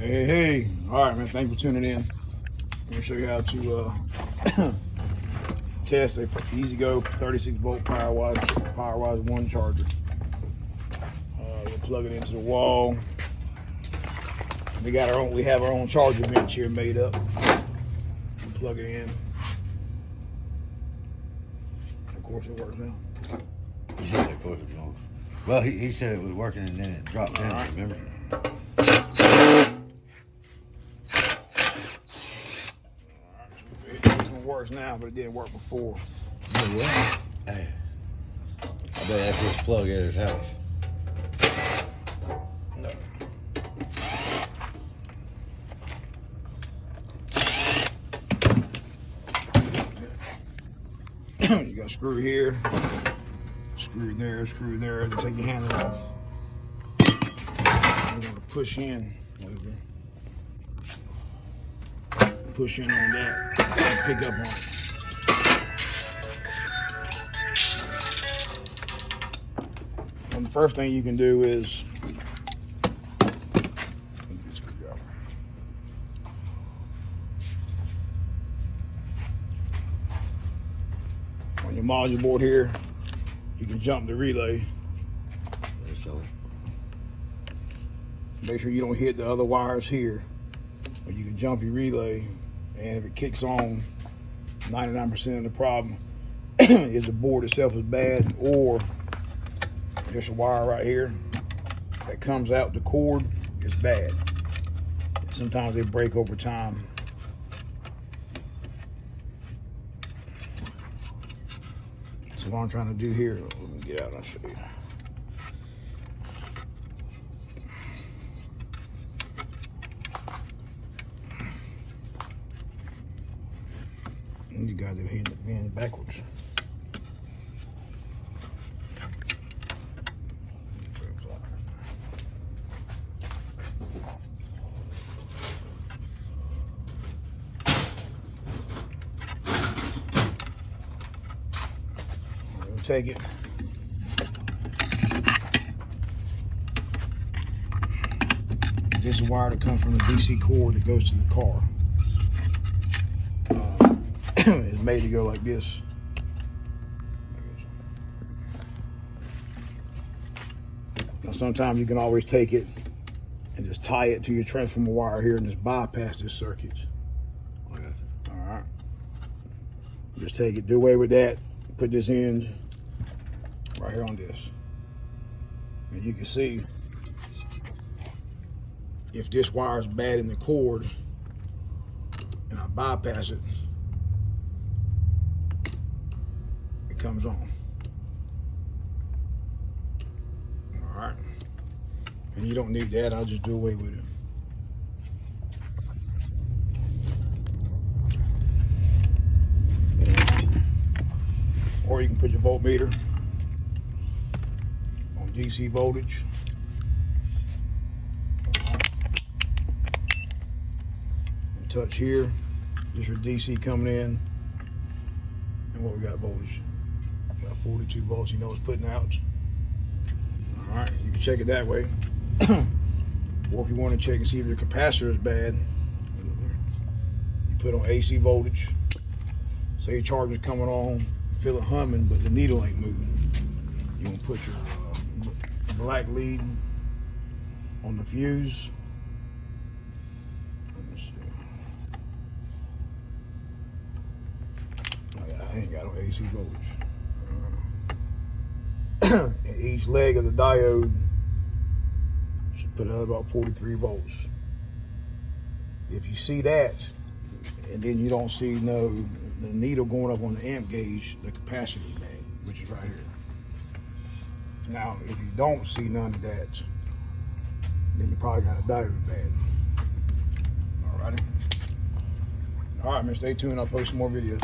Hey. All right, man. Thanks for tuning in. Let me show you how to test a Ezgo 36 volt PowerWise 1 charger. We'll plug it into the wall. We have our own charger bench here made up. We'll plug it in. Of course, it works now. He said, of course, it's going. Well, he said it was working and then it dropped down. Right. Remember? It works now, but it didn't work before. Oh, yeah. Hey, I bet that's his plug at his house. No. You got a screw here, screw there, then take your handle off. You're going to push in over. Push in on that and pick up on it. And the first thing you can do is on your module board here, you can jump the relay. Make sure you don't hit the other wires here, but you can jump your relay, and if it kicks on, 99% of the problem is the board itself is bad, or there's a wire right here that comes out the cord is bad. Sometimes they break over time. So what I'm trying to do here, let me get out and I'll show you. You got to bend backwards. Take it. This is a wire that comes from the DC cord that goes to the car. It's made to go like this. Now sometimes you can always take it and just tie it to your transformer wire here and just bypass this circuit. Alright. Just take it, do away with that, put this end right here on this. And you can see if this wire is bad in the cord and I bypass it, it comes on. All right. And you don't need that, I'll just do away with it. Or you can put your voltmeter on DC voltage. And touch here. This is your DC coming in. And what we got voltage? About 42 volts, you know it's putting out. All right, you can check it that way. Or if you want to check and see if your capacitor is bad, you put on AC voltage. Say your charger's coming on, feel it humming, but the needle ain't moving. You want to put your black lead on the fuse. Let me see. I ain't got no AC voltage. And each leg of the diode should put out about 43 volts. If you see that, and then you don't see the needle going up on the amp gauge, the capacitor is bad, which is right here. Now, if you don't see none of that, then you probably got a diode bad. Alrighty. All right, man, stay tuned. I'll post some more videos.